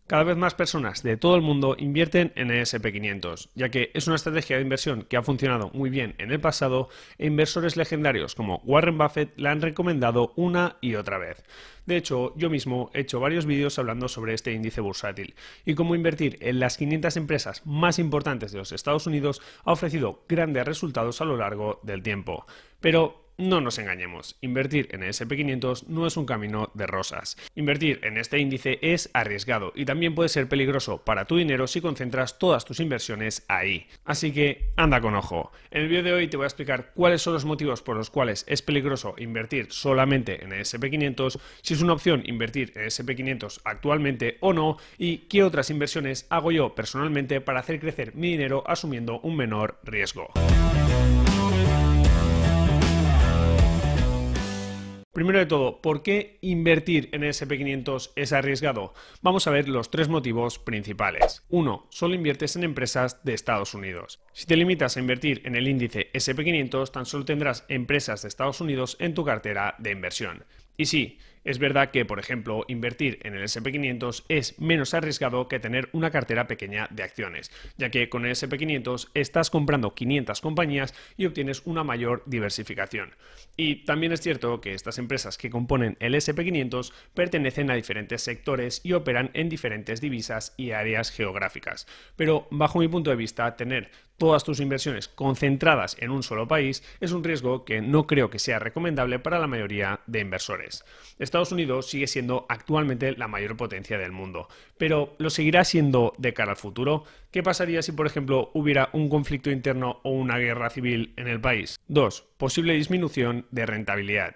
Cada vez más personas de todo el mundo invierten en el S&P 500, ya que es una estrategia de inversión que ha funcionado muy bien en el pasado e inversores legendarios como Warren Buffett la han recomendado una y otra vez. De hecho, yo mismo he hecho varios vídeos hablando sobre este índice bursátil y cómo invertir en las 500 empresas más importantes de los Estados Unidos ha ofrecido grandes resultados a lo largo del tiempo. Pero no nos engañemos, invertir en el S&P 500 no es un camino de rosas. Invertir en este índice es arriesgado y también puede ser peligroso para tu dinero si concentras todas tus inversiones ahí. Así que anda con ojo. En el vídeo de hoy te voy a explicar cuáles son los motivos por los cuales es peligroso invertir solamente en el S&P 500, si es una opción invertir en el S&P 500 actualmente o no, y qué otras inversiones hago yo personalmente para hacer crecer mi dinero asumiendo un menor riesgo. Primero de todo, ¿por qué invertir en el S&P 500 es arriesgado? Vamos a ver los tres motivos principales. 1. Solo inviertes en empresas de Estados Unidos. Si te limitas a invertir en el índice S&P 500, tan solo tendrás empresas de Estados Unidos en tu cartera de inversión. Y sí, es verdad que, por ejemplo, invertir en el S&P 500 es menos arriesgado que tener una cartera pequeña de acciones, ya que con el S&P 500 estás comprando 500 compañías y obtienes una mayor diversificación. Y también es cierto que estas empresas que componen el S&P 500 pertenecen a diferentes sectores y operan en diferentes divisas y áreas geográficas. Pero, bajo mi punto de vista, tener todas tus inversiones concentradas en un solo país es un riesgo que no creo que sea recomendable para la mayoría de inversores. Estados Unidos sigue siendo actualmente la mayor potencia del mundo, pero ¿lo seguirá siendo de cara al futuro? ¿Qué pasaría si, por ejemplo, hubiera un conflicto interno o una guerra civil en el país? 2. Posible disminución de rentabilidad.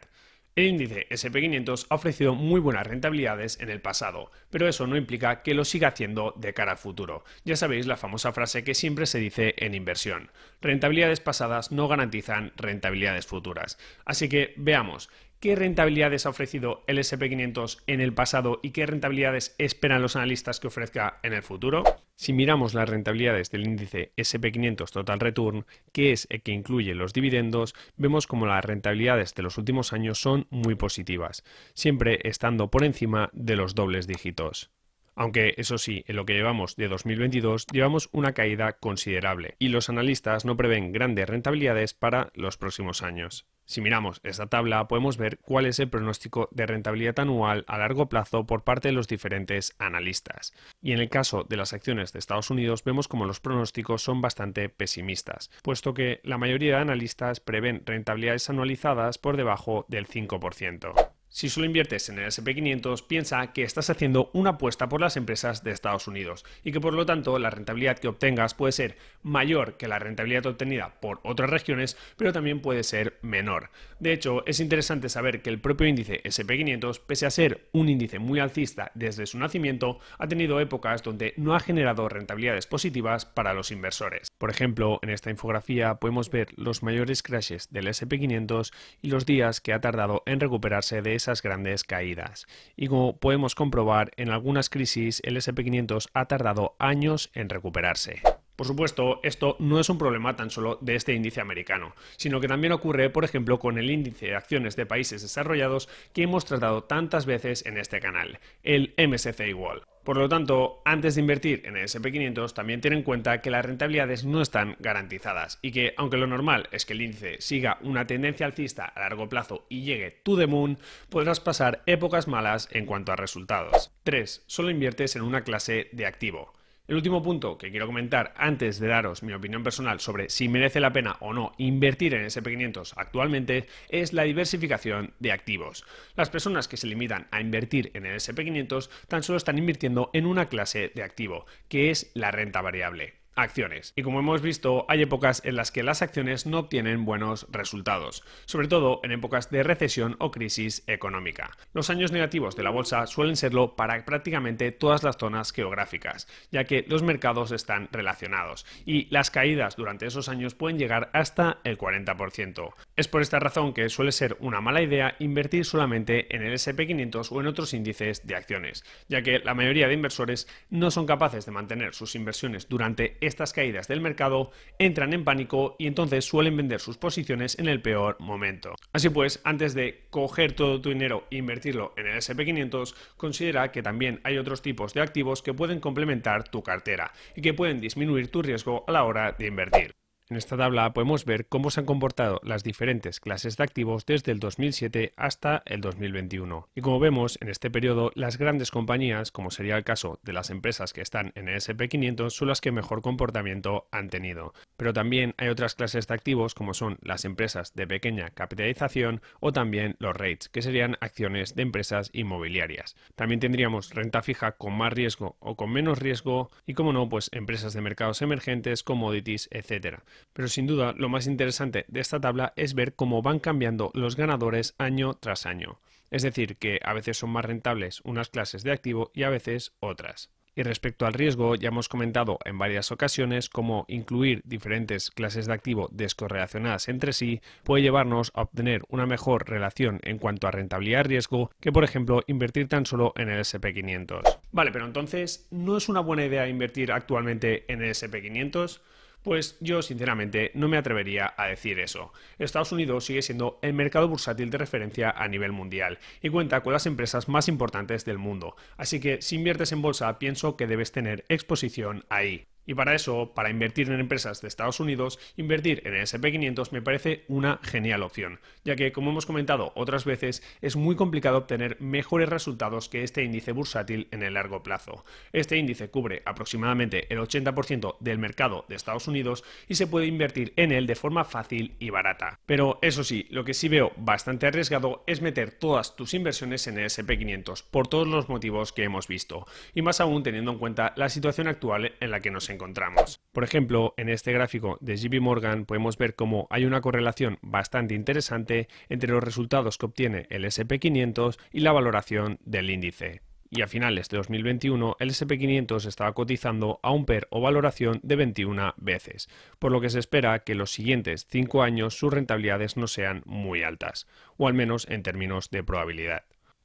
El índice S&P 500 ha ofrecido muy buenas rentabilidades en el pasado, pero eso no implica que lo siga haciendo de cara al futuro. Ya sabéis la famosa frase que siempre se dice en inversión: rentabilidades pasadas no garantizan rentabilidades futuras. Así que veamos, ¿qué rentabilidades ha ofrecido el S&P 500 en el pasado y qué rentabilidades esperan los analistas que ofrezca en el futuro? Si miramos las rentabilidades del índice S&P 500 Total Return, que es el que incluye los dividendos, vemos como las rentabilidades de los últimos años son muy positivas, siempre estando por encima de los dobles dígitos. Aunque, eso sí, en lo que llevamos de 2022 llevamos una caída considerable y los analistas no prevén grandes rentabilidades para los próximos años. Si miramos esta tabla podemos ver cuál es el pronóstico de rentabilidad anual a largo plazo por parte de los diferentes analistas. Y en el caso de las acciones de Estados Unidos vemos como los pronósticos son bastante pesimistas, puesto que la mayoría de analistas prevén rentabilidades anualizadas por debajo del 5%. Si solo inviertes en el S&P 500, piensa que estás haciendo una apuesta por las empresas de Estados Unidos y que por lo tanto la rentabilidad que obtengas puede ser mayor que la rentabilidad obtenida por otras regiones, pero también puede ser menor. De hecho, es interesante saber que el propio índice S&P 500, pese a ser un índice muy alcista desde su nacimiento, ha tenido épocas donde no ha generado rentabilidades positivas para los inversores. Por ejemplo, en esta infografía podemos ver los mayores crashes del S&P 500 y los días que ha tardado en recuperarse de esas grandes caídas. Y como podemos comprobar, en algunas crisis el S&P 500 ha tardado años en recuperarse. Por supuesto, esto no es un problema tan solo de este índice americano, sino que también ocurre, por ejemplo, con el índice de acciones de países desarrollados que hemos tratado tantas veces en este canal, el MSCI World. Por lo tanto, antes de invertir en el S&P 500, también ten en cuenta que las rentabilidades no están garantizadas y que, aunque lo normal es que el índice siga una tendencia alcista a largo plazo y llegue to the moon, podrás pasar épocas malas en cuanto a resultados. 3. Solo inviertes en una clase de activo. El último punto que quiero comentar antes de daros mi opinión personal sobre si merece la pena o no invertir en S&P 500 actualmente es la diversificación de activos. Las personas que se limitan a invertir en el S&P 500 tan solo están invirtiendo en una clase de activo, que es la renta variable. Acciones. Y como hemos visto, hay épocas en las que las acciones no obtienen buenos resultados, sobre todo en épocas de recesión o crisis económica. Los años negativos de la bolsa suelen serlo para prácticamente todas las zonas geográficas, ya que los mercados están relacionados y las caídas durante esos años pueden llegar hasta el 40%. Es por esta razón que suele ser una mala idea invertir solamente en el S&P 500 o en otros índices de acciones, ya que la mayoría de inversores no son capaces de mantener sus inversiones durante estas caídas del mercado entran en pánico y entonces suelen vender sus posiciones en el peor momento. Así pues, antes de coger todo tu dinero e invertirlo en el S&P 500, considera que también hay otros tipos de activos que pueden complementar tu cartera y que pueden disminuir tu riesgo a la hora de invertir. En esta tabla podemos ver cómo se han comportado las diferentes clases de activos desde el 2007 hasta el 2021. Y como vemos, en este periodo, las grandes compañías, como sería el caso de las empresas que están en el S&P 500, son las que mejor comportamiento han tenido. Pero también hay otras clases de activos, como son las empresas de pequeña capitalización o también los REITs, que serían acciones de empresas inmobiliarias. También tendríamos renta fija con más riesgo o con menos riesgo y, como no, pues empresas de mercados emergentes, commodities, etc. Pero sin duda lo más interesante de esta tabla es ver cómo van cambiando los ganadores año tras año. Es decir, que a veces son más rentables unas clases de activo y a veces otras. Y respecto al riesgo, ya hemos comentado en varias ocasiones cómo incluir diferentes clases de activo descorrelacionadas entre sí puede llevarnos a obtener una mejor relación en cuanto a rentabilidad-riesgo que, por ejemplo, invertir tan solo en el S&P 500. Vale, pero entonces, ¿no es una buena idea invertir actualmente en el S&P 500? Pues yo sinceramente no me atrevería a decir eso. Estados Unidos sigue siendo el mercado bursátil de referencia a nivel mundial y cuenta con las empresas más importantes del mundo, así que si inviertes en bolsa pienso que debes tener exposición ahí. Y para eso, para invertir en empresas de Estados Unidos, invertir en el S&P 500 me parece una genial opción, ya que, como hemos comentado otras veces, es muy complicado obtener mejores resultados que este índice bursátil en el largo plazo. Este índice cubre aproximadamente el 80% del mercado de Estados Unidos y se puede invertir en él de forma fácil y barata. Pero eso sí, lo que sí veo bastante arriesgado es meter todas tus inversiones en el S&P 500, por todos los motivos que hemos visto, y más aún teniendo en cuenta la situación actual en la que nos encontramos. Por ejemplo, en este gráfico de JP Morgan podemos ver cómo hay una correlación bastante interesante entre los resultados que obtiene el S&P 500 y la valoración del índice. Y a finales de 2021 el S&P 500 estaba cotizando a un PER o valoración de 21 veces, por lo que se espera que en los siguientes 5 años sus rentabilidades no sean muy altas, o al menos en términos de probabilidad.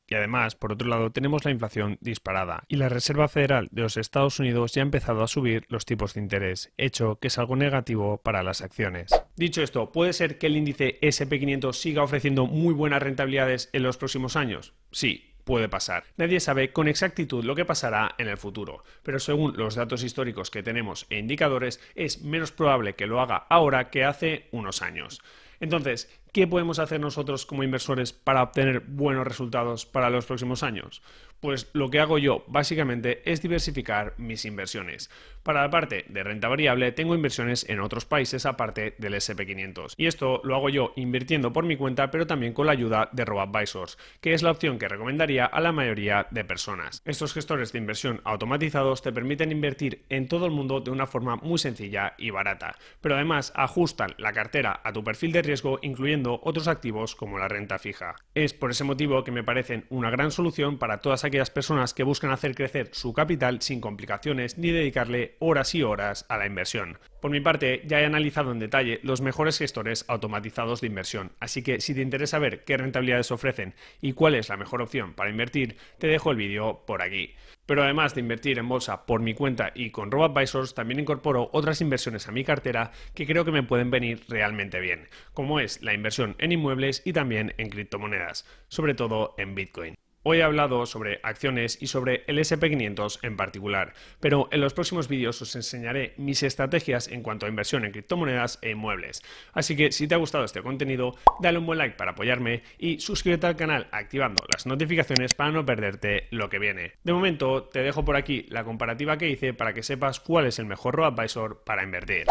Y además, por otro lado, tenemos la inflación disparada y la Reserva Federal de los Estados Unidos ya ha empezado a subir los tipos de interés, hecho que es algo negativo para las acciones. Dicho esto, ¿puede ser que el índice S&P 500 siga ofreciendo muy buenas rentabilidades en los próximos años? Sí. Puede pasar. Nadie sabe con exactitud lo que pasará en el futuro, pero según los datos históricos que tenemos e indicadores, es menos probable que lo haga ahora que hace unos años. Entonces, ¿qué podemos hacer nosotros como inversores para obtener buenos resultados para los próximos años? Pues lo que hago yo básicamente es diversificar mis inversiones. Para la parte de renta variable tengo inversiones en otros países aparte del S&P 500 y esto lo hago yo invirtiendo por mi cuenta pero también con la ayuda de RoboAdvisors, que es la opción que recomendaría a la mayoría de personas. Estos gestores de inversión automatizados te permiten invertir en todo el mundo de una forma muy sencilla y barata, pero además ajustan la cartera a tu perfil de riesgo incluyendo otros activos como la renta fija. Es por ese motivo que me parecen una gran solución para todas aquellas personas que buscan hacer crecer su capital sin complicaciones ni dedicarle horas y horas a la inversión. Por mi parte, ya he analizado en detalle los mejores gestores automatizados de inversión, así que si te interesa ver qué rentabilidades ofrecen y cuál es la mejor opción para invertir, te dejo el vídeo por aquí. Pero además de invertir en bolsa por mi cuenta y con RoboAdvisors, también incorporo otras inversiones a mi cartera que creo que me pueden venir realmente bien, como es la inversión en inmuebles y también en criptomonedas, sobre todo en Bitcoin. Hoy he hablado sobre acciones y sobre el S&P 500 en particular, pero en los próximos vídeos os enseñaré mis estrategias en cuanto a inversión en criptomonedas e inmuebles. Así que si te ha gustado este contenido, dale un buen like para apoyarme y suscríbete al canal activando las notificaciones para no perderte lo que viene. De momento te dejo por aquí la comparativa que hice para que sepas cuál es el mejor RoboAdvisor para invertir.